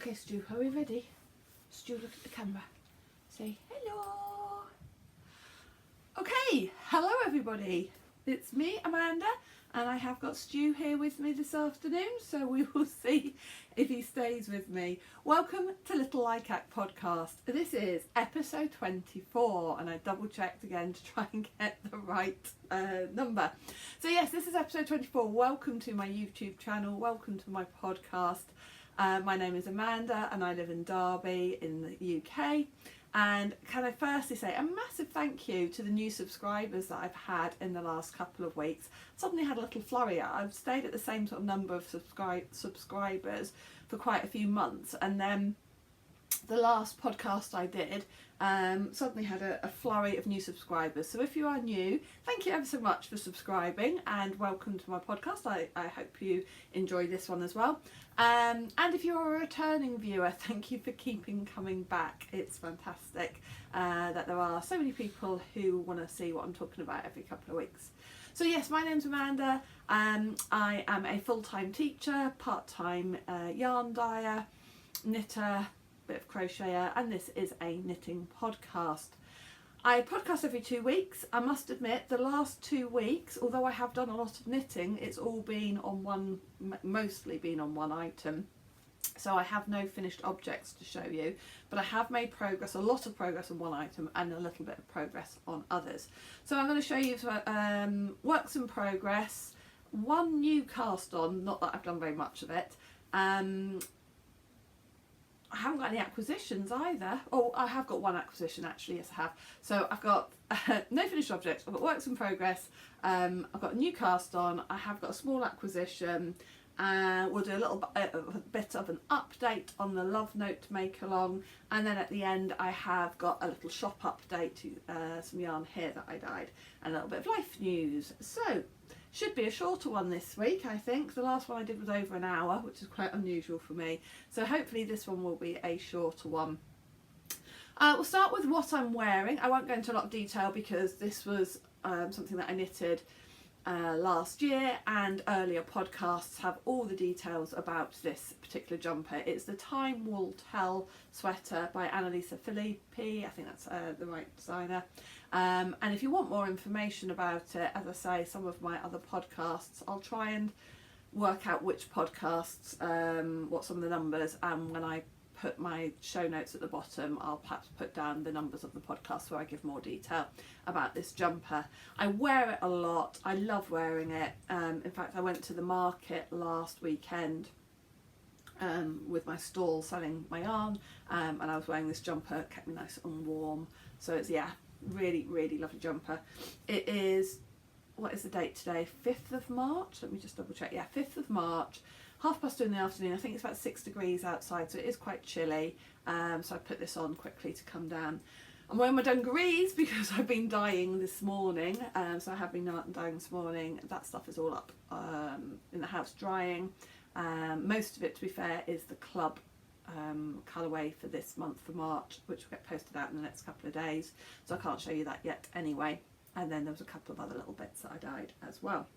Okay, Stu, are we ready? Stu, look at the camera. Say hello. Okay, hello everybody. It's me, Amanda, and I have got Stu here with me this afternoon, so we will see if he stays with me. Welcome to Little Likac Podcast. This is episode 24, and I double checked again to try and get the right number. So yes, this is episode 24. Welcome to my YouTube channel. Welcome to my podcast. My name is Amanda and I live in Derby in the UK. And can I firstly say a massive thank you to the new subscribers that I've had in the last couple of weeks. Suddenly had a little flurry. I've stayed at the same sort of number of subscribers for quite a few months, and then the last podcast I did suddenly had a flurry of new subscribers. So if you are new, thank you ever so much for subscribing and welcome to my podcast. I hope you enjoy this one as well. And if you're a returning viewer, thank you for keeping coming back. It's fantastic that there are so many people who want to see what I'm talking about every couple of weeks. So yes, my name's Amanda. I am a full-time teacher, part-time yarn dyer, knitter, bit of crocheter, and this is a knitting podcast. I podcast every 2 weeks. I must admit the last 2 weeks, although I have done a lot of knitting, it's all been on mostly been on one item. So I have no finished objects to show you, but I have made progress, a lot of progress on one item and a little bit of progress on others. So I'm going to show you works in progress, one new cast on, not that I've done very much of it. I haven't got any acquisitions either. Oh, I have got one acquisition actually, yes I have. So I've got no finished objects, I've got works in progress, I've got a new cast on, I have got a small acquisition, and we'll do a little bit of an update on the Love Note make along, and then at the end I have got a little shop update to some yarn here that I dyed, and a little bit of life news. So should be a shorter one this week, I think. The last one I did was over an hour, which is quite unusual for me. So hopefully this one will be a shorter one. We'll start with what I'm wearing. I won't go into a lot of detail because this was something that I knitted last year, and earlier podcasts have all the details about this particular jumper. It's the Time Will Tell sweater by Annalisa Filippi. I think that's the right designer. And if you want more information about it, as I say, some of my other podcasts, I'll try and work out which podcasts, what some of the numbers, and when I put my show notes at the bottom, I'll perhaps put down the numbers of the podcast where I give more detail about this jumper. I wear it a lot. I love wearing it. In fact, I went to the market last weekend with my stall selling my yarn, and I was wearing this jumper. It kept me nice and warm. So it's, yeah, really, really lovely jumper. It is, what is the date today? 5th of March? Let me just double check. Yeah, 5th of March. 2:30 in the afternoon. I think it's about 6 degrees outside, so it is quite chilly. So I put this on quickly to come down. I'm wearing my dungarees because I've been dyeing this morning. So I have been dyeing this morning. That stuff is all up in the house drying. Most of it, to be fair, is the club colourway for this month for March, which will get posted out in the next couple of days. So I can't show you that yet anyway. And then there was a couple of other little bits that I dyed as well.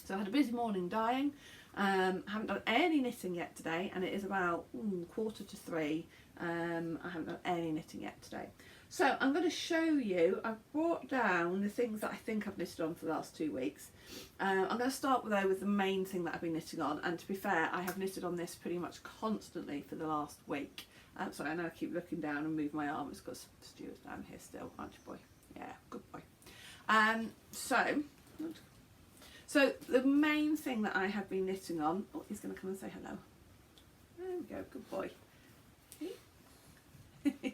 So I had a busy morning dyeing. Haven't done any knitting yet today, and it is about 2:45. I haven't done any knitting yet today. So I'm going to show you, I've brought down the things that I think I've knitted on for the last 2 weeks. I'm going to start with the main thing that I've been knitting on, and to be fair, I have knitted on this pretty much constantly for the last week. Sorry, I know I keep looking down and move my arm, it's got Stuart's down here still, aren't you, boy? Yeah, good boy. So the main thing that I have been knitting on, oh, he's going to come and say hello. There we go, good boy. Good boy.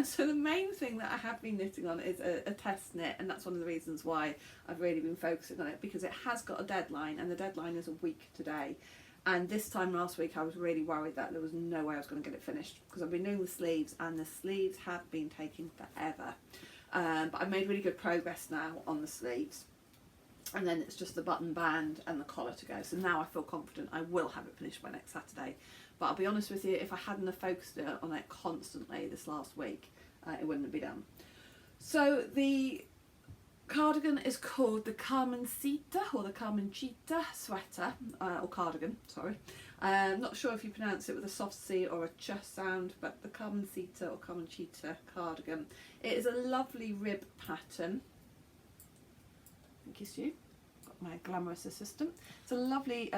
So the main thing that I have been knitting on is a test knit, and that's one of the reasons why I've really been focusing on it, because it has got a deadline, and the deadline is a week today. And this time last week I was really worried that there was no way I was going to get it finished, because I've been doing the sleeves and the sleeves have been taking forever. But I've made really good progress now on the sleeves, and then it's just the button band and the collar to go. So now I feel confident I will have it finished by next Saturday. But I'll be honest with you, if I hadn't have focused on it constantly this last week, it wouldn't have been done. So the cardigan is called the Carmencita or the Carmencita sweater, or cardigan, sorry. Not sure if you pronounce it with a soft C or a ch sound, but the Carmencita or Carmencita cardigan. It is a lovely rib pattern. Thank you, Stu. Got my glamorous assistant. It's a lovely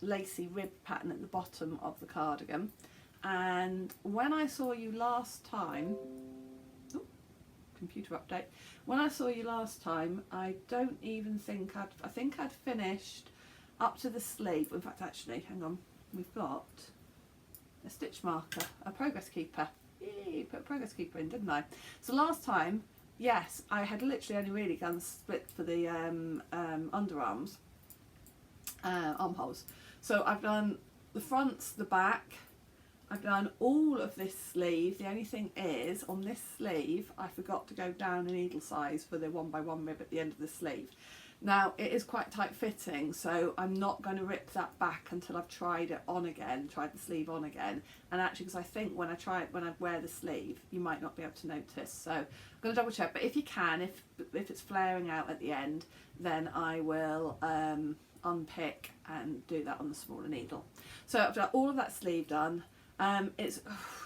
lacy rib pattern at the bottom of the cardigan. And when I saw you last time, computer update. When I saw you last time, I don't even think I think I'd finished up to the sleeve. In fact, actually, hang on, we've got a stitch marker, a progress keeper. Yay, put a progress keeper in, didn't I? So last time, yes, I had literally only really done split for the underarms, armholes. So I've done the fronts, the back. I've done all of this sleeve. The only thing is, on this sleeve, I forgot to go down a needle size for the 1x1 rib at the end of the sleeve. Now, it is quite tight fitting, so I'm not going to rip that back until I've tried it on again, tried the sleeve on again. And actually, because I think when I wear the sleeve, you might not be able to notice. So I'm going to double check. But if you can, if it's flaring out at the end, then I will unpick and do that on the smaller needle. So I've got all of that sleeve done.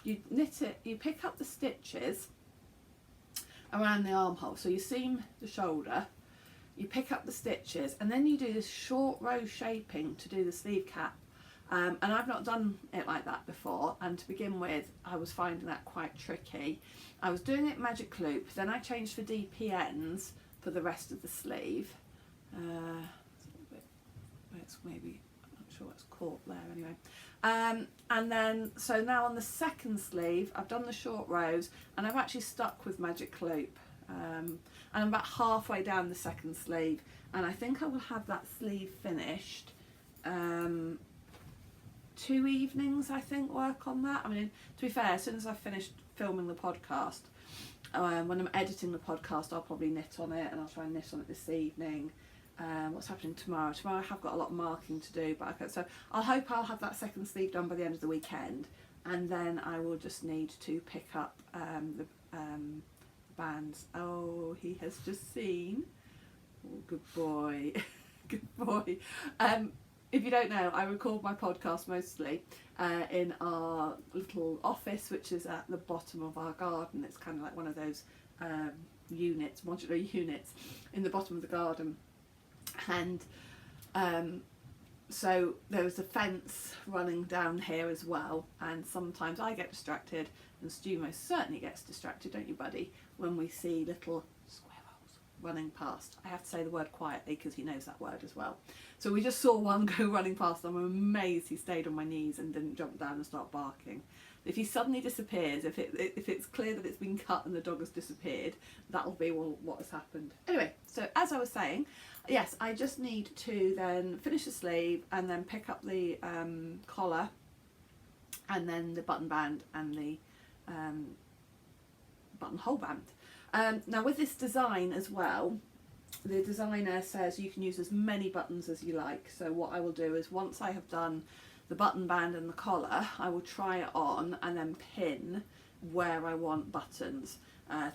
You knit it, you pick up the stitches around the armhole, so you seam the shoulder, you pick up the stitches, and then you do this short row shaping to do the sleeve cap. And I've not done it like that before, and to begin with I was finding that quite tricky. I was doing it magic loop, then I changed for DPNs for the rest of the sleeve. It's a little bit, it's maybe, I'm not sure what's caught there anyway. And then, so now on the second sleeve, I've done the short rows and I've actually stuck with magic loop. And I'm about halfway down the second sleeve, and I think I will have that sleeve finished. 2 evenings, I think, work on that. I mean, to be fair, as soon as I've finished filming the podcast, when I'm editing the podcast, I'll probably knit on it, and I'll try and knit on it this evening. What's happening tomorrow? Tomorrow I have got a lot of marking to do, but so I'll hope I'll have that second sleeve done by the end of the weekend, and then I will just need to pick up the bands. Oh, he has just seen. Oh, good boy. Good boy. If you don't know, I record my podcast mostly in our little office, which is at the bottom of our garden. It's kind of like one of those units, modular units in the bottom of the garden. And so there was a fence running down here as well, and sometimes I get distracted, and Stu most certainly gets distracted, don't you, buddy, when we see little squirrels running past. I have to say the word quietly because he knows that word as well. So we just saw one go running past, and I'm amazed he stayed on my knees and didn't jump down and start barking. If he suddenly disappears, if it's clear that it's been cut and the dog has disappeared, that'll be what has happened. Anyway, so as I was saying, yes, I just need to then finish the sleeve and then pick up the collar and then the button band and the buttonhole band. Now with this design as well, the designer says you can use as many buttons as you like. So what I will do is, once I have done the button band and the collar, I will try it on and then pin where I want buttons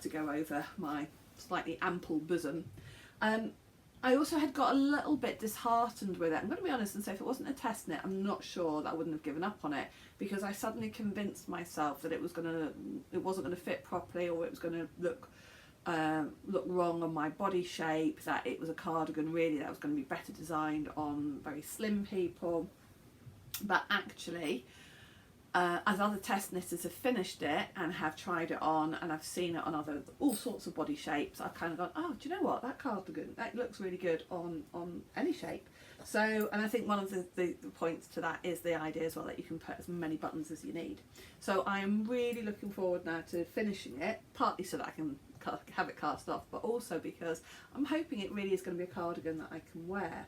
to go over my slightly ample bosom. I also had got a little bit disheartened with it. I'm going to be honest and say, if it wasn't a test knit, I'm not sure that I wouldn't have given up on it, because I suddenly convinced myself that it wasn't going to fit properly, or it was going to look wrong on my body shape, that it was a cardigan really that was going to be better designed on very slim people. But actually, as other test knitters have finished it and have tried it on, and I've seen it on all sorts of body shapes, I've kind of gone, oh, do you know what, that cardigan, that looks really good on any shape. So, and I think one of the points to that is the idea as well that you can put as many buttons as you need. So I am really looking forward now to finishing it, partly so that I can have it cast off, but also because I'm hoping it really is going to be a cardigan that I can wear.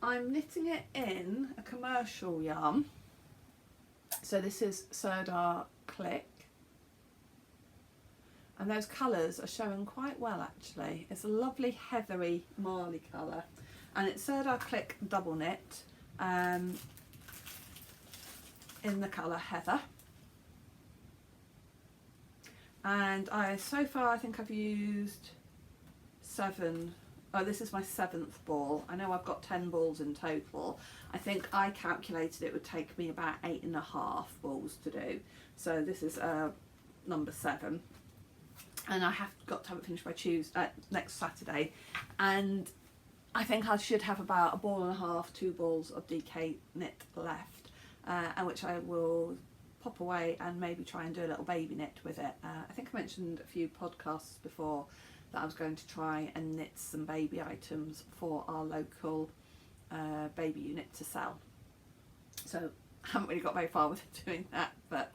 I'm knitting it in a commercial yarn. So this is Sirdar Click, and those colours are showing quite well actually. It's a lovely heathery marley colour, and it's Sirdar Click double knit in the colour Heather. And so far I think I've used this is my 7th ball. I know I've got 10 balls in total. I think I calculated it would take me about 8.5 balls to do. So this is number 7. And I have got to have it finished by next Saturday. And I think I should have about 1.5 balls, 2 balls of DK knit left, and which I will pop away and maybe try and do a little baby knit with it. I think I mentioned a few podcasts before that I was going to try and knit some baby items for our local baby unit to sell. So I haven't really got very far with doing that, but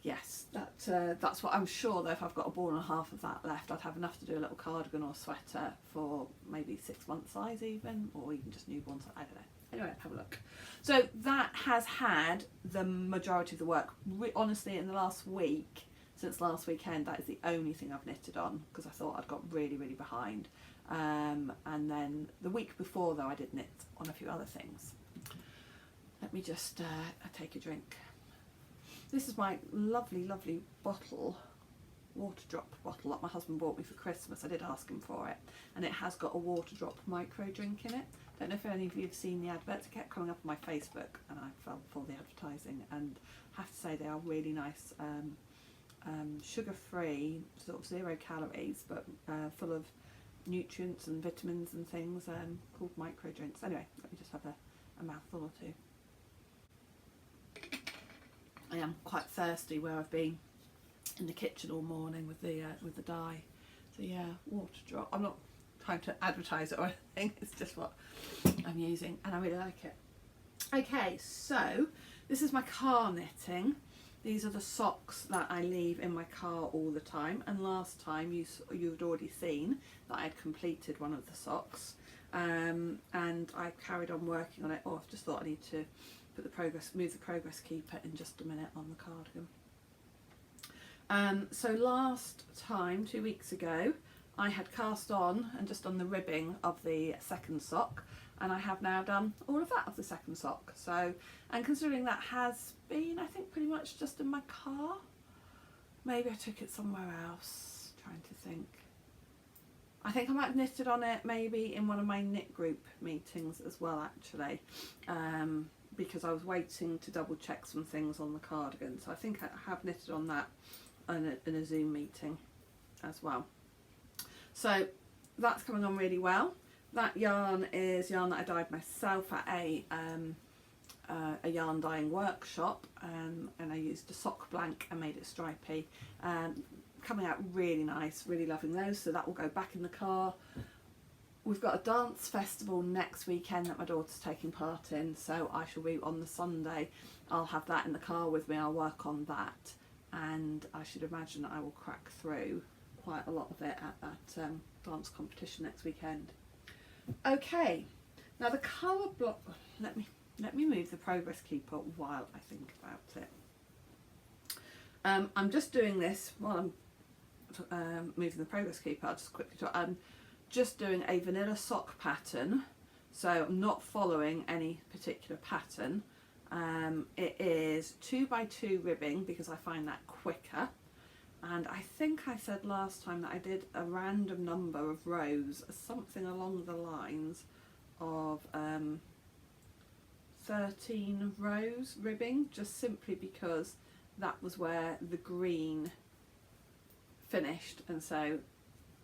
yes, that's what I'm sure though. If I've got 1.5 balls of that left, I'd have enough to do a little cardigan or sweater for maybe 6-month size even, or even just newborn size, I don't know. Anyway, have a look. So that has had the majority of the work. Honestly, in the last week, since last weekend, that is the only thing I've knitted on, because I thought I'd got really, really behind. And then the week before though, I did knit on a few other things. Let me just take a drink. This is my lovely, lovely bottle, water drop bottle that my husband bought me for Christmas. I did ask him for it, and it has got a water drop micro drink in it. Don't know if any of you have seen the adverts. It kept coming up on my Facebook, and I fell for the advertising, and I have to say they are really nice, sugar-free, sort of 0 calories, but full of nutrients and vitamins and things, called micro drinks. Anyway, let me just have a mouthful or two. I am quite thirsty where I've been in the kitchen all morning with the dye. So yeah, water drop. I'm not trying to advertise it or anything, it's just what I'm using and I really like it. Okay, so this is my car knitting. These are the socks that I leave in my car all the time, and last time you'd already seen that I'd completed one of the socks, and I carried on working on it. Oh, I've just thought I need to move the progress keeper in just a minute on the cardigan. So last time, 2 weeks ago, I had cast on and just done the ribbing of the second sock, and I have now done all of that of the second sock. So, and considering that has been, I think, pretty much just in my car, maybe I took it somewhere else, trying to think. I think I might have knitted on it maybe in one of my knit group meetings as well, actually, because I was waiting to double check some things on the cardigan. So I think I have knitted on that in a Zoom meeting as well. So that's coming on really well. That yarn is yarn that I dyed myself at a yarn dyeing workshop, and I used a sock blank and made it stripy. Coming out really nice, really loving those, so that will go back in the car. We've got a dance festival next weekend that my daughter's taking part in, so I shall be on the Sunday. I'll have that in the car with me, I'll work on that, and I should imagine that I will crack through quite a lot of it at that dance competition next weekend. Okay, now the colour block, let me move the progress keeper while I think about it. I'm just doing this while I'm moving the progress keeper. I'll just quickly talk. I'm just doing a vanilla sock pattern, so I'm not following any particular pattern. It is 2x2 ribbing because I find that quicker, and I think I said last time that I did a random number of rows, something along the lines of 13 rows ribbing, just simply because that was where the green finished, and so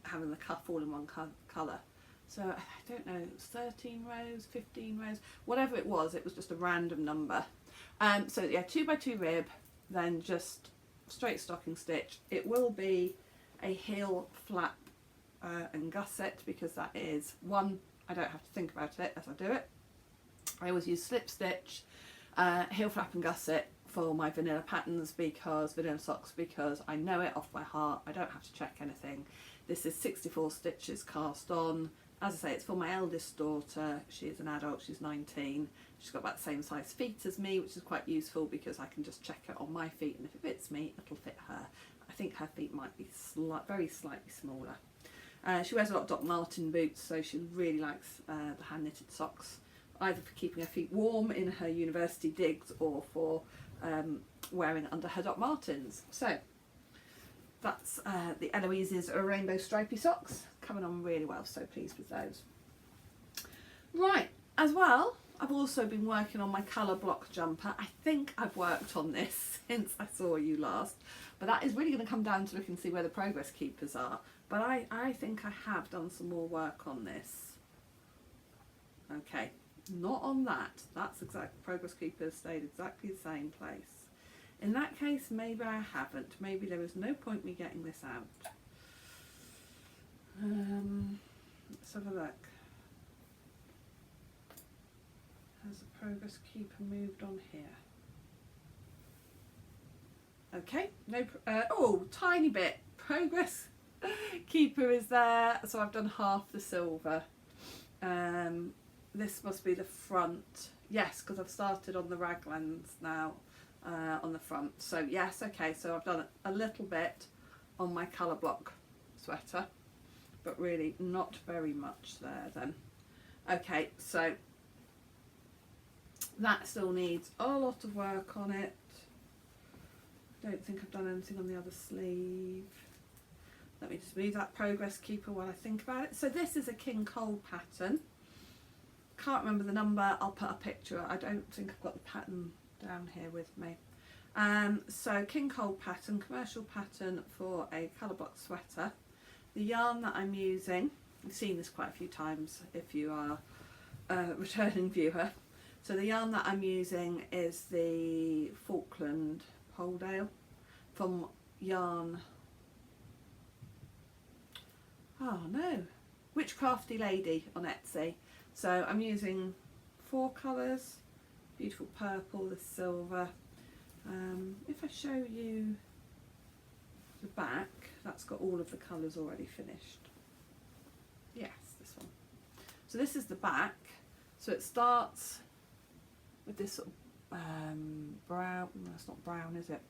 having the cuff all in one colour. So I don't know, 13 rows, 15 rows, whatever it was just a random number. So yeah, 2x2 rib, then just straight stocking stitch. It will be a heel flap and gusset, because that is one, I don't have to think about it as I do it. I always use slip stitch, heel flap and gusset for my vanilla patterns, vanilla socks, because I know it off by heart. I don't have to check anything. This is 64 stitches cast on. As I say, it's for my eldest daughter. She is an adult, she's 19. She's got about the same size feet as me, which is quite useful because I can just check it on my feet, and if it fits me, it'll fit her. I think her feet might be very slightly smaller. She wears a lot of Doc Marten boots, so she really likes the hand knitted socks, either for keeping her feet warm in her university digs or for wearing under her Doc Martens. So that's the Eloise's rainbow stripy socks, coming on really well, so pleased with those. Right, as well, I've also been working on my colour block jumper. I think I've worked on this since I saw you last, but that is really going to come down to look and see where the progress keepers are. But I think I have done some more work on this. Okay, not on that. That's exact, progress keepers stayed exactly the same place. In that case, maybe I haven't. Maybe there was no point me getting this out. Let's have a look. Has the progress keeper moved on here? Okay, no, oh, tiny bit. Progress keeper is there, so I've done half the silver. This must be the front. Yes, because I've started on the raglands now on the front. So yes, okay, so I've done a little bit on my colour block sweater, but really not very much there then. Okay, so that still needs a lot of work on it. Don't think I've done anything on the other sleeve. Let me just move that progress keeper while I think about it. So this is a King Cole pattern. Can't remember the number, I'll put a picture. I don't think I've got the pattern down here with me. So King Cole pattern, commercial pattern for a colour block sweater. The yarn that I'm using, you've seen this quite a few times if you are a returning viewer. So the yarn that I'm using is the Falkland Poledale from yarn, oh no, Witchcrafty Lady on Etsy. So I'm using 4 colours, beautiful purple, the silver. If I show you the back, that's got all of the colours already finished. Yes, this one. So this is the back. So it starts with this sort of brown, no, it's not brown, is it?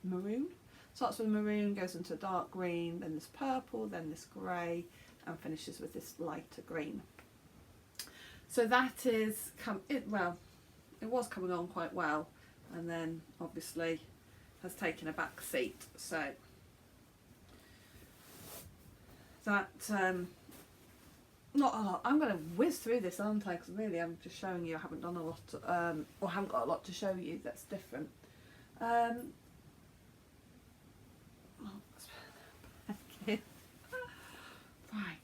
Maroon. Starts with maroon, goes into dark green, then this purple, then this grey, and finishes with this lighter green. So that is, it was coming on quite well, and then obviously has taken a back seat. So that, not a lot. I'm going to whiz through this, aren't I? Because really I'm just showing you I haven't done a lot, or haven't got a lot to show you that's different. Right.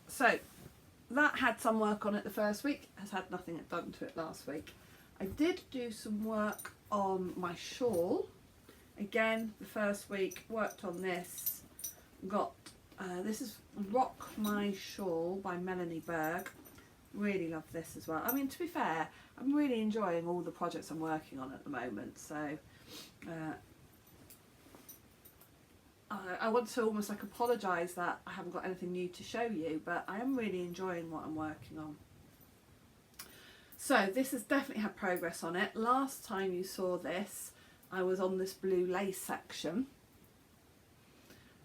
So that had some work on it the first week, has had nothing done to it last week. I did do some work on my shawl. Again, the first week worked on this. Got this is Rock My Shawl by Melanie Berg. Really love this as well. I mean, to be fair, I'm really enjoying all the projects I'm working on at the moment. So I want to almost like apologise that I haven't got anything new to show you, but I am really enjoying what I'm working on. So this has definitely had progress on it. Last time you saw this, I was on this blue lace section,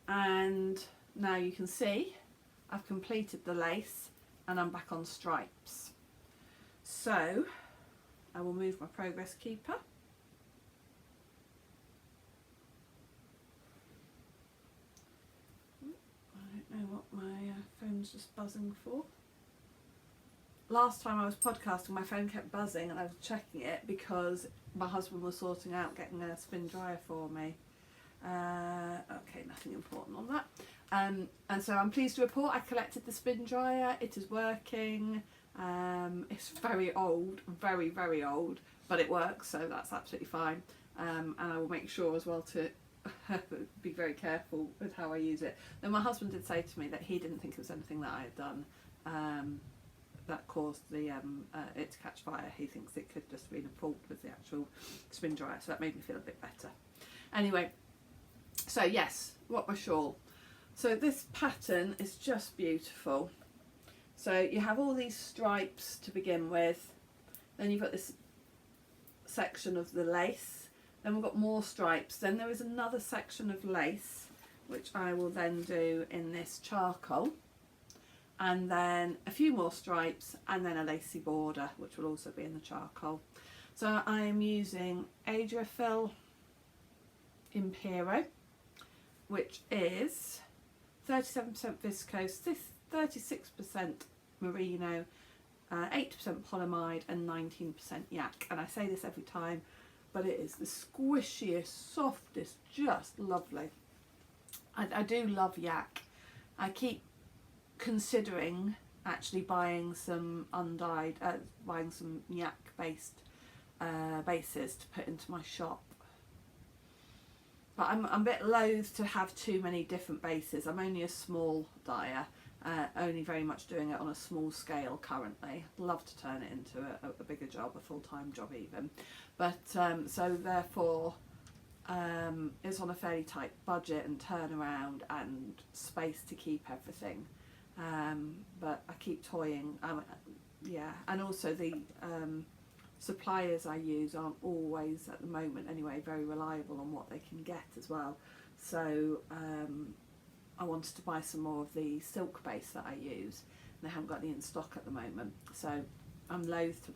and now you can see I've completed the lace and I'm back on stripes. So I will move my progress keeper. I don't know what my phone's just buzzing for. Last time I was podcasting, my phone kept buzzing and I was checking it because my husband was sorting out getting a spin dryer for me. Okay, nothing important on that. And so I'm pleased to report I collected the spin dryer. It is working. It's very old, very, very old, but it works, so that's absolutely fine. And I will make sure as well to be very careful with how I use it. Then my husband did say to me that he didn't think it was anything that I had done that caused the it to catch fire. He thinks it could just been a fault with the actual spin dryer, so that made me feel a bit better. Anyway, so yes, Rock My Shawl. So this pattern is just beautiful. So you have all these stripes to begin with, then you've got this section of the lace, then we've got more stripes, then there is another section of lace which I will then do in this charcoal, and then a few more stripes, and then a lacy border which will also be in the charcoal. So I am using Adriafil Impero, which is 37% viscose, 36% merino, 8% polyamide and 19% yak. And I say this every time, but it is the squishiest, softest, just lovely. I do love yak. I keep considering actually buying some undyed, buying some yak based bases to put into my shop. But I'm a bit loath to have too many different bases. I'm only a small dyer, only very much doing it on a small scale currently. I'd love to turn it into a bigger job, a full-time job even. But so therefore it's on a fairly tight budget and turnaround and space to keep everything. But I keep toying, yeah, and also the suppliers I use aren't always, at the moment anyway, very reliable on what they can get as well. So I wanted to buy some more of the silk base that I use, and they haven't got any in stock at the moment. So I'm loath to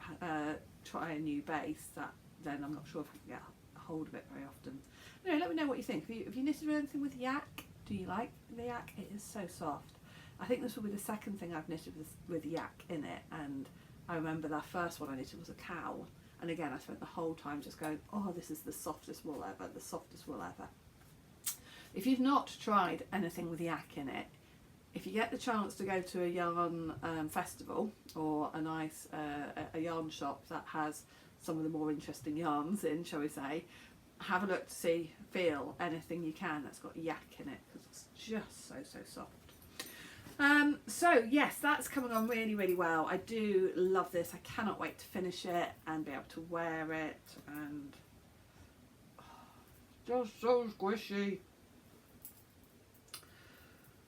try a new base that then I'm not sure if I can get a hold of it very often. Anyway, let me know what you think. Have you knitted anything with yak? Do you like the yak? It is so soft. I think this will be the second thing I've knitted with yak in it, and I remember that first one I knitted was a cowl, and again I spent the whole time just going, oh, this is the softest wool ever, the softest wool ever. If you've not tried anything with yak in it, if you get the chance to go to a yarn festival or a nice a yarn shop that has some of the more interesting yarns in, shall we say, have a look to see, feel anything you can that's got yak in it, because it's just so soft. So yes, that's coming on really, really well. I do love this. I cannot wait to finish it and be able to wear it, and just so squishy.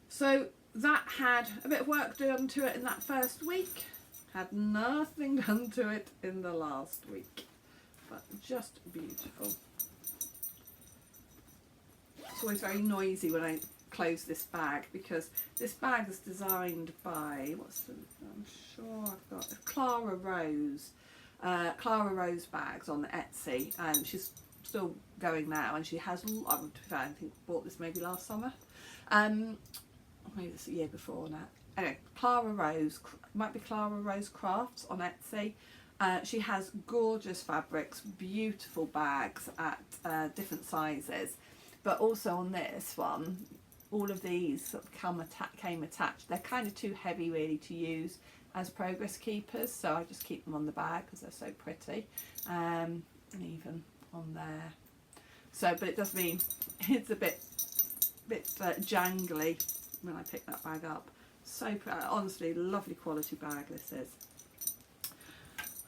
So that had a bit of work done to it in that first week. Had nothing done to it in the last week, but just beautiful. It's always very noisy when I close this bag, because this bag is designed by, I'm sure I've got Clara Rose Bags on Etsy, and she's still going now, and she has, I think bought this maybe last summer, maybe this a year before now. Anyway, Clara Rose, might be Clara Rose Crafts on Etsy. She has gorgeous fabrics, beautiful bags at different sizes, but also on this one, all of these sort of came attached. They're kind of too heavy really to use as progress keepers, so I just keep them on the bag because they're so pretty, and even on there. So, but it does mean it's a bit jangly when I pick that bag up. So honestly, lovely quality bag this is.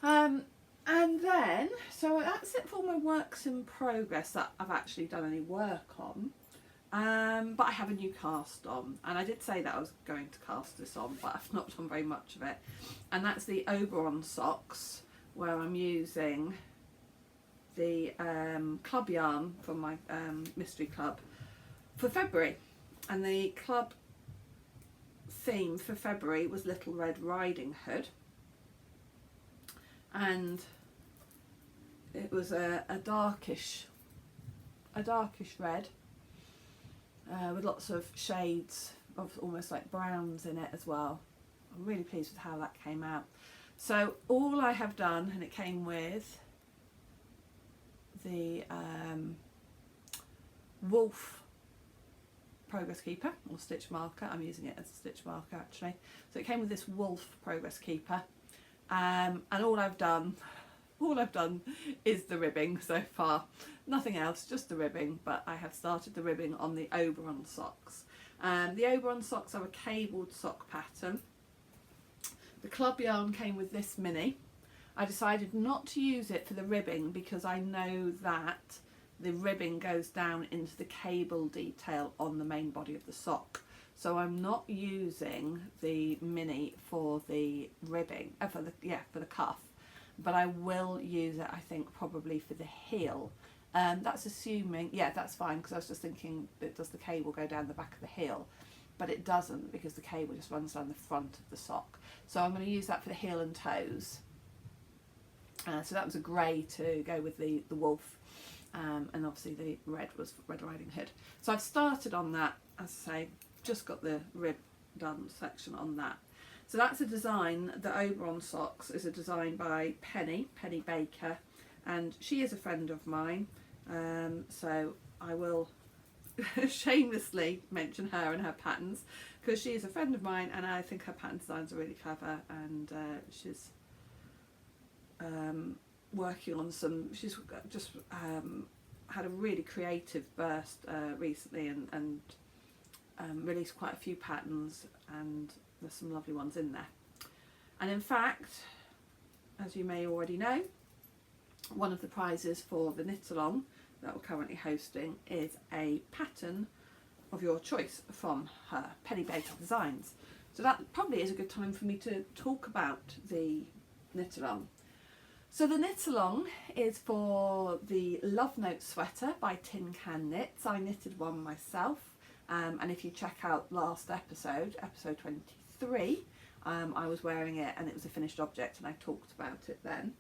And then, so that's it for all my works in progress that I've actually done any work on. But I have a new cast on, and I did say that I was going to cast this on, but I've not done very much of it. And that's the Oberon socks, where I'm using the club yarn from my mystery club for February. And the club theme for February was Little Red Riding Hood, and it was a darkish red, with lots of shades of almost like browns in it as well. I'm really pleased with how that came out. So all I have done, and it came with the Wolf Progress Keeper or stitch marker. I'm using it as a stitch marker actually. So it came with this Wolf Progress Keeper, and all I've done is the ribbing so far. Nothing else, just the ribbing, but I have started the ribbing on the Oberon socks. The Oberon socks are a cabled sock pattern. The club yarn came with this mini. I decided not to use it for the ribbing because I know that the ribbing goes down into the cable detail on the main body of the sock. So I'm not using the mini for the ribbing, for the cuff, but I will use it, I think, probably for the heel. That's assuming, yeah, that's fine, because I was just thinking, does the cable go down the back of the heel? But it doesn't, because the cable just runs down the front of the sock. So I'm going to use that for the heel and toes. So that was a grey to go with the wolf, and obviously the red was Red Riding Hood. So I've started on that, as I say, just got the rib done section on that. So that's a design, the Oberon socks is a design by Penny Baker, and she is a friend of mine, so I will shamelessly mention her and her patterns, because she is a friend of mine and I think her pattern designs are really clever, and she's working on some, she's just had a really creative burst recently, and released quite a few patterns, and there's some lovely ones in there. And in fact, as you may already know, one of the prizes for the knit along that we're currently hosting is a pattern of your choice from her, Penny Baker Designs. So that probably is a good time for me to talk about the knit along. So the knit along is for the Love Note sweater by Tin Can Knits. I knitted one myself, and if you check out last episode, episode 23, I was wearing it and it was a finished object and I talked about it then.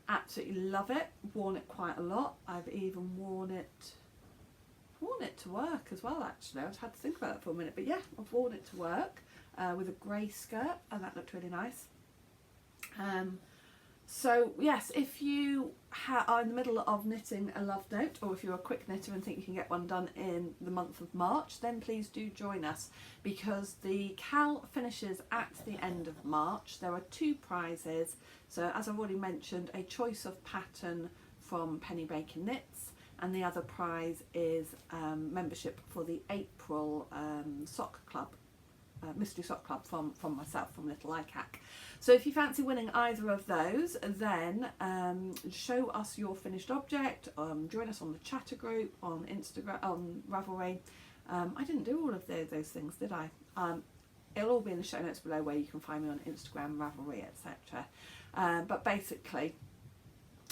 Absolutely love it, worn it quite a lot. I've even worn it to work as well, actually. I just had to think about that for a minute, but yeah, I've worn it to work with a grey skirt, and that looked really nice. So yes, if you are in the middle of knitting a Love Note, or if you're a quick knitter and think you can get one done in the month of March, then please do join us, because the Cal finishes at the end of March. There are 2 prizes. So as I've already mentioned, a choice of pattern from Penny Baker Knits, and the other prize is membership for the April sock club, mystery sock club from myself, from Little Likac. So if you fancy winning either of those, then show us your finished object, join us on the chatter group on Instagram, on Ravelry. I didn't do all of those things, did I? It'll all be in the show notes below, where you can find me on Instagram, Ravelry, etc. But basically,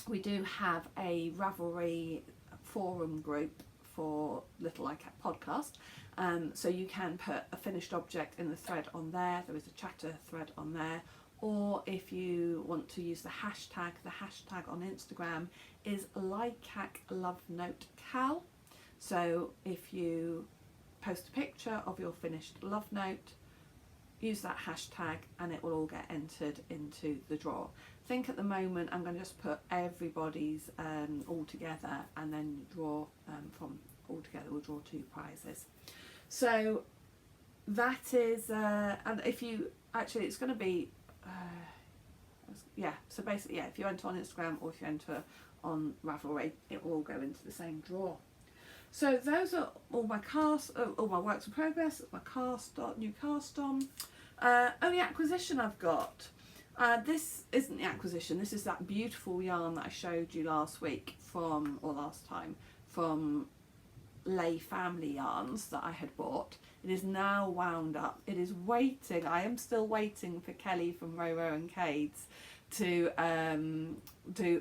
we do have a Ravelry forum group for Little Likac Podcast. So you can put a finished object in the thread on there. There is a chatter thread on there. Or if you want to use the hashtag on Instagram is likaclovenotekal. So if you post a picture of your finished Love Note, use that hashtag and it will all get entered into the draw. I think at the moment I'm going to just put everybody's all together, and then draw from all together. We'll draw 2 prizes. So that is, and if you actually, it's going to be, yeah. So basically, yeah. If you enter on Instagram or if you enter on Ravelry, it will all go into the same draw. So those are all my all my works in progress. My new cast on. Only acquisition I've got. This isn't the acquisition. This is that beautiful yarn that I showed you last time from Lay Family Yarns that I had bought. It is now wound up. It is waiting. I am still waiting for Kelly from Row and Cades to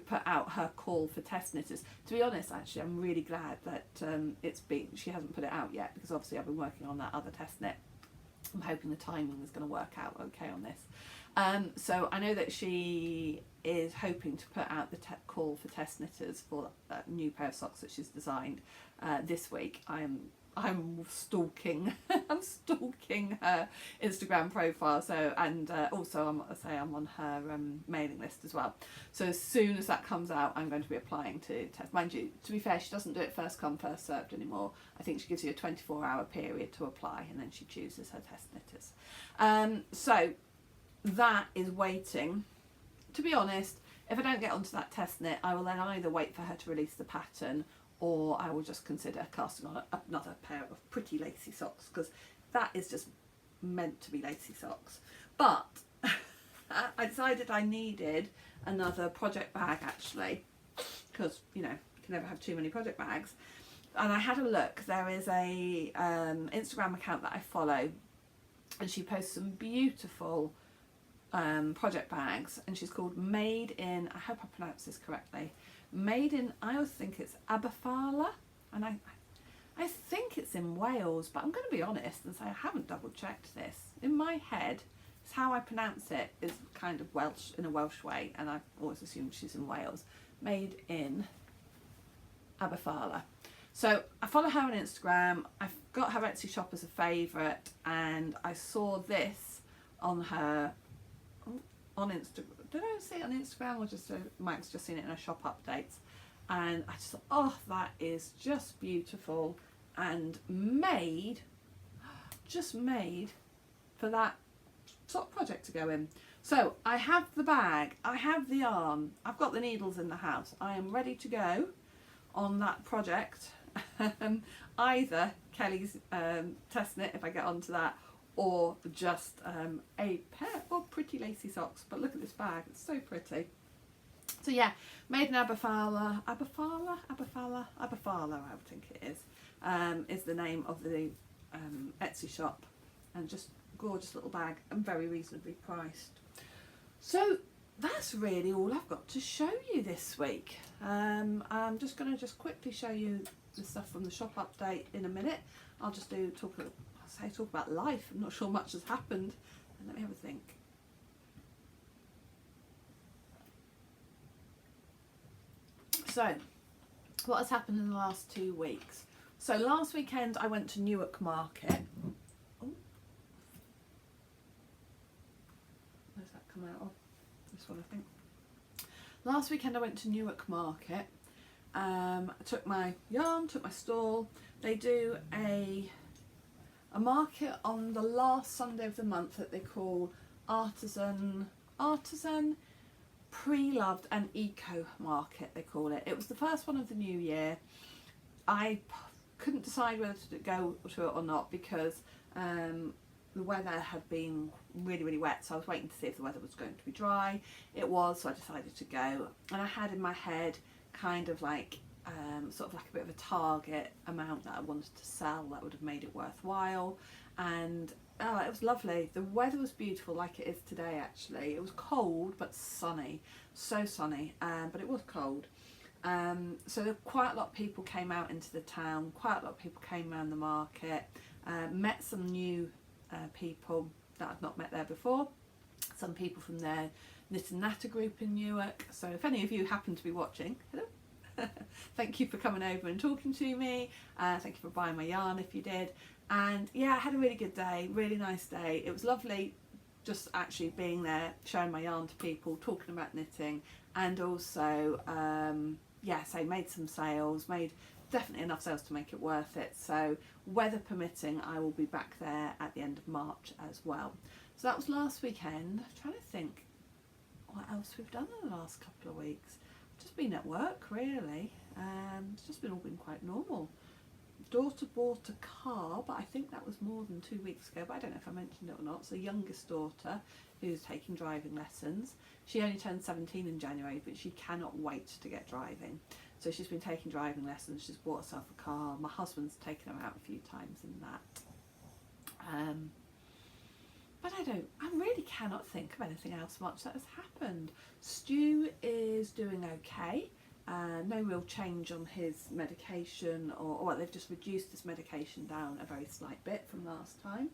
put out her call for test knitters. To be honest, actually, I'm really glad that she hasn't put it out yet, because obviously I've been working on that other test knit. I'm hoping the timing is going to work out okay on this. So I know that she is hoping to put out the call for test knitters for that new pair of socks that she's designed this week. I'm stalking I'm stalking her Instagram profile, so, and also I'm on her mailing list as well. So as soon as that comes out, I'm going to be applying to test. Mind you, to be fair, she doesn't do it first come first served anymore. I think she gives you a 24-hour period to apply, and then she chooses her test knitters. So that is waiting. To be honest, if I don't get onto that test knit, I will then either wait for her to release the pattern, or I will just consider casting on another pair of pretty lacy socks, because that is just meant to be lacy socks. But I decided I needed another project bag, actually, because, you know, you can never have too many project bags. And I had a look. There is a Instagram account that I follow, and she posts some beautiful project bags, and she's called Made in, I hope I pronounced this correctly, Made in, I always think it's Adriafil, and I think it's in Wales, but I'm going to be honest and say I haven't double checked this. In my head, It's how I pronounce it is kind of Welsh, in a Welsh way, and I always assumed she's in Wales. Made in Adriafil. So I follow her on Instagram. I've got her Etsy shop as a favourite, and I saw this on her on Instagram. Did I see it on Instagram, or just Mike's just seen it in her shop updates? And I just thought, oh, that is just beautiful, and just made for that sort of project to go in. So I have the bag, I have the yarn, I've got the needles in the house. I am ready to go on that project. Either Kelly's test knit if I get onto that, or just a pair of pretty lacy socks. But look at this bag, it's so pretty. So yeah, made in Adriafil, I would think it is the name of the Etsy shop, and just gorgeous little bag and very reasonably priced. So that's really all I've got to show you this week. I'm just going to quickly show you the stuff from the shop update in a minute. I'll just talk about life. I'm not sure much has happened. Let me have a think. So, what has happened in the last 2 weeks? So last weekend I went to Newark Market. Oh, where's that come out of? This one, I think. Last weekend I went to Newark Market. I took my yarn, took my stall. They do a market on the last Sunday of the month that they call artisan, pre-loved and eco market, they call it. It was the first one of the new year. I couldn't decide whether to go to it or not because the weather had been really, really wet, so I was waiting to see if the weather was going to be dry. It was, so I decided to go, and I had in my head kind of like sort of like a bit of a target amount that I wanted to sell that would have made it worthwhile. And it was lovely. The weather was beautiful, like it is today actually. It was cold but sunny, so sunny, but it was cold. So quite a lot of people came out into the town, quite a lot of people came around the market, met some new people that I'd not met there before, some people from their Knit and Natter group in Newark. So if any of you happen to be watching, hello. Thank you for coming over and talking to me. Thank you for buying my yarn if you did. And yeah, I had a really good day, really nice day. It was lovely just actually being there, showing my yarn to people, talking about knitting, and also made some sales, made definitely enough sales to make it worth it. So weather permitting, I will be back there at the end of March as well. So that was last weekend. I'm trying to think what else we've done in the last couple of weeks. Just been at work really. It's just all been quite normal. Daughter bought a car, but I think that was more than 2 weeks ago, but I don't know if I mentioned it or not. So youngest daughter who's taking driving lessons. She only turned 17 in January, but she cannot wait to get driving. So she's been taking driving lessons, she's bought herself a car. My husband's taken her out a few times in that. But I really cannot think of anything else much that has happened. Stu is doing okay. No real change on his medication, or they've just reduced his medication down a very slight bit from last time.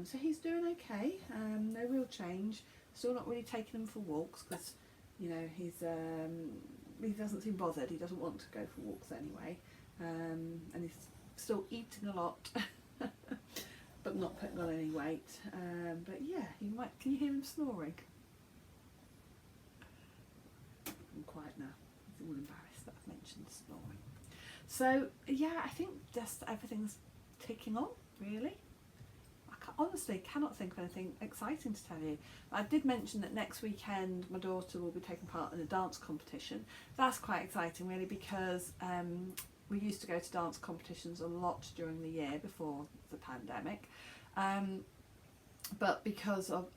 So he's doing okay. No real change. Still not really taking him for walks because, you know, he doesn't seem bothered. He doesn't want to go for walks anyway. And he's still eating a lot. But not putting on any weight. But yeah, can you hear him snoring? I'm quiet now. He's all embarrassed that I've mentioned snoring. So yeah, I think just everything's ticking on, really. I honestly cannot think of anything exciting to tell you. I did mention that next weekend my daughter will be taking part in a dance competition. That's quite exciting really, because we used to go to dance competitions a lot during the year before the pandemic, but because of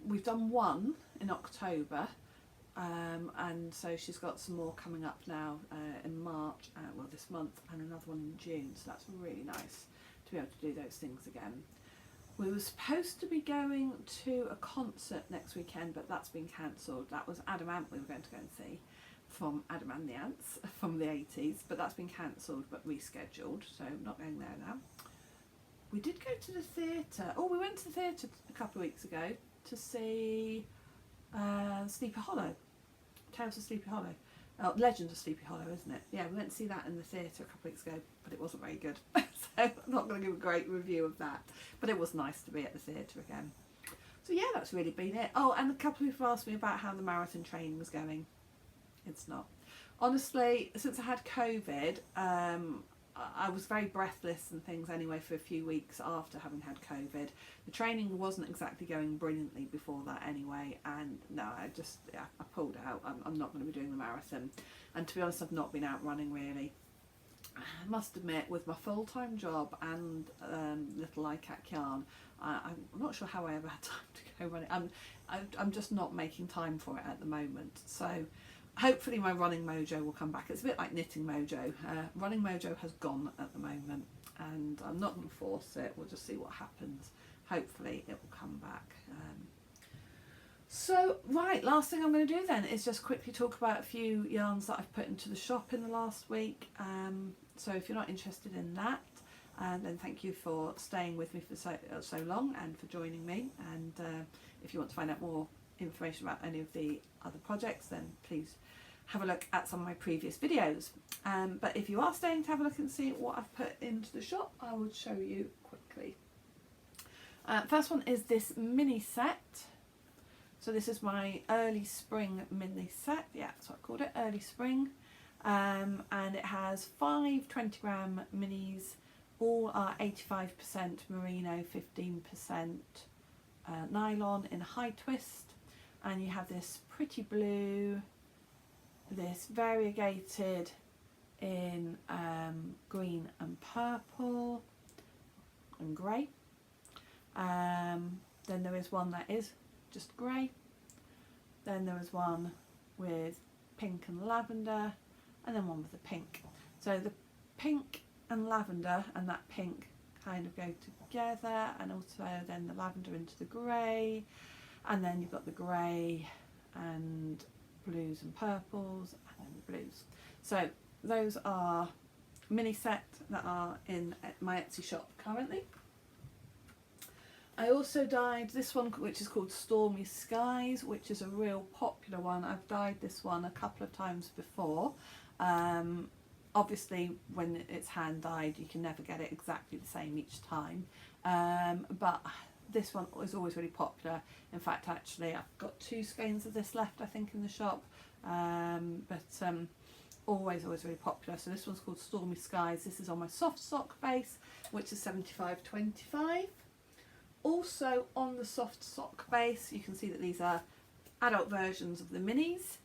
we've done one in October, and so she's got some more coming up now in March, this month, and another one in June, so that's really nice to be able to do those things again. We were supposed to be going to a concert next weekend, but that's been cancelled. That was Adam Ant we were going to go and see, from Adam and the Ants from the 80s, but that's been cancelled but rescheduled, so I'm not going there now. We did go to the theatre. Oh, we went to the theatre a couple of weeks ago to see Sleepy Hollow, Tales of Sleepy Hollow. Legend of Sleepy Hollow, isn't it? Yeah, we went to see that in the theatre a couple of weeks ago, but it wasn't very good. So I'm not going to give a great review of that, but it was nice to be at the theatre again. So yeah, that's really been it. Oh, and a couple of people asked me about how the marathon training was going. It's not. Honestly, since I had COVID, I was very breathless and things anyway for a few weeks after having had COVID. The training wasn't exactly going brilliantly before that anyway, and no, I pulled out. I'm not going to be doing the marathon, and to be honest, I've not been out running really. I must admit, with my full-time job and Little Likac Yarn, I'm not sure how I ever had time to go running. I'm just not making time for it at the moment. So hopefully my running mojo will come back. It's a bit like knitting mojo. Running mojo has gone at the moment, and I'm not going to force it. We'll just see what happens. Hopefully it will come back. So right, last thing I'm going to do then is just quickly talk about a few yarns that I've put into the shop in the last week. So if you're not interested in that, then thank you for staying with me for so long and for joining me. And if you want to find out more information about any of the other projects, then please have a look at some of my previous videos. But if you are staying to have a look and see what I've put into the shop, I will show you quickly. First one is this mini set. So this is my early spring mini set. Yeah, that's what I called it, early spring. And it has 5 20-gram minis. All are 85% merino, 15% nylon in a high twist. And you have this pretty blue, this variegated in green and purple and grey. Then there is one that is just grey. Then there is one with pink and lavender, and then one with the pink. So the pink and lavender and that pink kind of go together, and also then the lavender into the grey, and then you've got the grey and blues and purples, and then the blues. So those are mini set that are in my Etsy shop currently. I also dyed this one, which is called Stormy Skies, which is a real popular one. I've dyed this one a couple of times before. Obviously when it's hand dyed you can never get it exactly the same each time, but this one is always really popular. In fact, actually I've got 2 skeins of this left I think in the shop, but always really popular. So this one's called Stormy Skies. This is on my soft sock base, which is 75/25. Also on the soft sock base you can see that these are adult versions of the minis.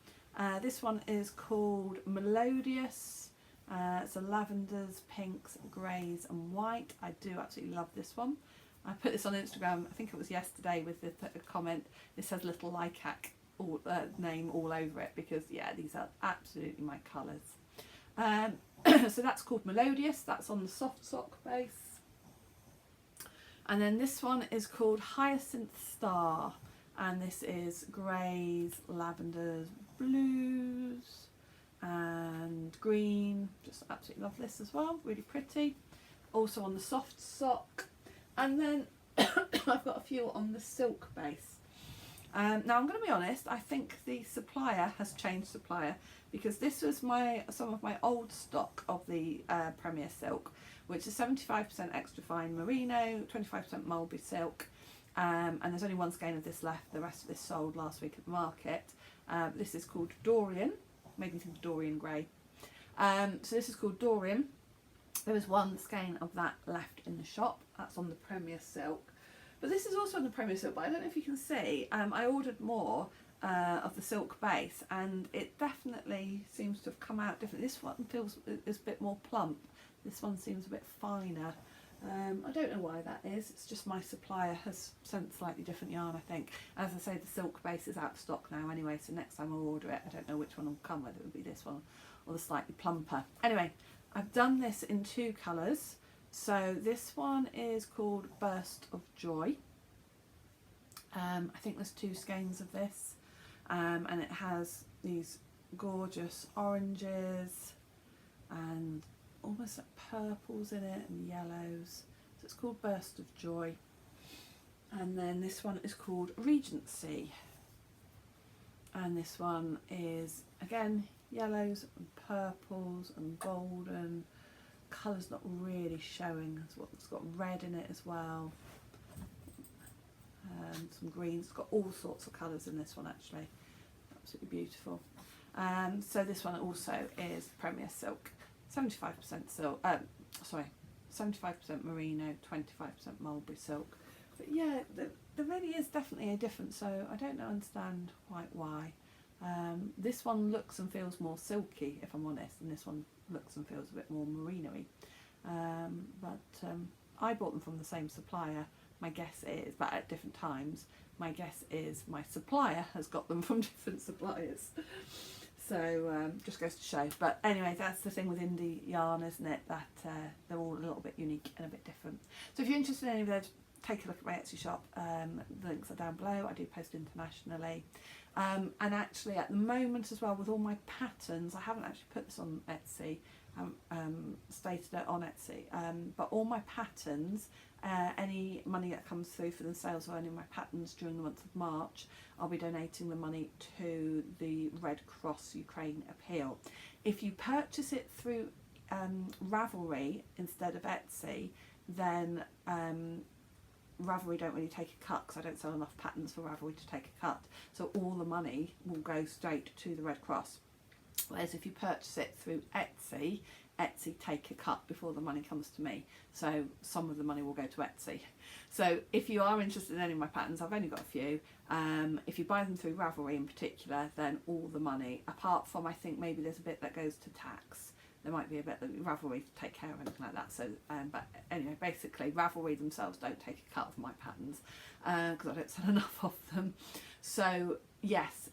This one is called Melodious. So lavenders, pinks, greys and white. I do absolutely love this one. I put this on Instagram, I think it was yesterday, with the comment, it says Little Likac name all over it, because yeah, these are absolutely my colours. So that's called Melodious. That's on the soft sock base. And then this one is called Hyacinth Star, and this is greys, lavenders, blues and green. Just absolutely love this as well, really pretty. Also on the soft sock. And then I've got a few on the silk base. Now I'm going to be honest, I think the supplier has changed supplier, because this was some of my old stock of the Premier Silk, which is 75% extra fine merino, 25% mulberry silk, and there's only 1 skein of this left. The rest of this sold last week at the market. This is called Dorian, made me think of Dorian Gray. So this is called Dorian. There is 1 skein of that left in the shop. That's on the Premier Silk. But this is also on the Premier Silk, but I don't know if you can see, I ordered more of the silk base, and it definitely seems to have come out different. This one is a bit more plump. This one seems a bit finer. I don't know why that is. It's just my supplier has sent slightly different yarn, I think. As I say, the silk base is out of stock now anyway, so next time I'll order it, I don't know which one will come, whether it will be this one or the slightly plumper. Anyway, I've done this in 2 colours. So this one is called Burst of Joy. I think there's 2 skeins of this, and it has these gorgeous oranges and almost like purples in it and yellows. So it's called Burst of Joy. And then this one is called Regency. And this one is, again, yellows and purples and golden. Colour's not really showing. It's got red in it as well. Some greens. It's got all sorts of colours in this one actually. Absolutely beautiful. So this one also is Premier Silk. 75% silk. 75% merino, 25% mulberry silk. But yeah, there really is definitely a difference, so I don't understand quite why. This one looks and feels more silky, if I'm honest, and this one looks and feels a bit more merino-y. But I bought them from the same supplier. My guess is, but at different times, my guess is my supplier has got them from different suppliers. So just goes to show. But anyway, that's the thing with indie yarn, isn't it? That they're all a little bit unique and a bit different. So if you're interested in any of those, take a look at my Etsy shop. The links are down below. I do post internationally. And actually at the moment as well, with all my patterns, I haven't actually put this on Etsy, stated it on Etsy, but all my patterns, any money that comes through for the sales of any of my patterns during the month of March, I'll be donating the money to the Red Cross Ukraine Appeal. If you purchase it through Ravelry instead of Etsy, then Ravelry don't really take a cut because I don't sell enough patterns for Ravelry to take a cut. So all the money will go straight to the Red Cross. Whereas if you purchase it through Etsy, Etsy take a cut before the money comes to me. So some of the money will go to Etsy. So if you are interested in any of my patterns, I've only got a few. If you buy them through Ravelry in particular, then all the money, apart from I think maybe there's a bit that goes to tax. There might be a bit that Ravelry take care of, anything like that. So, but anyway, basically Ravelry themselves don't take a cut of my patterns because I don't sell enough of them. So yes,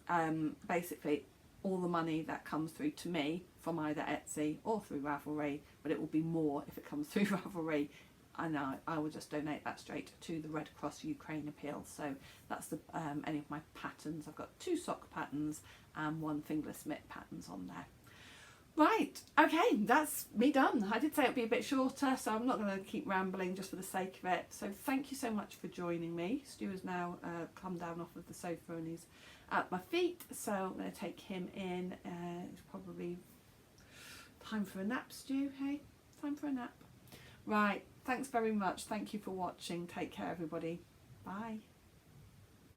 basically all the money that comes through to me from either Etsy or through Ravelry, but it will be more if it comes through Ravelry, and I will just donate that straight to the Red Cross Ukraine Appeal. So that's the any of my patterns. I've got 2 sock patterns and 1 fingerless mitt patterns on there. Right, okay, that's me done. I did say it would be a bit shorter, so I'm not going to keep rambling just for the sake of it. So thank you so much for joining me. Stu has now come down off of the sofa and he's at my feet, so I'm going to take him in. It's probably time for a nap, Stu, hey? Time for a nap. Right, thanks very much. Thank you for watching. Take care, everybody. Bye.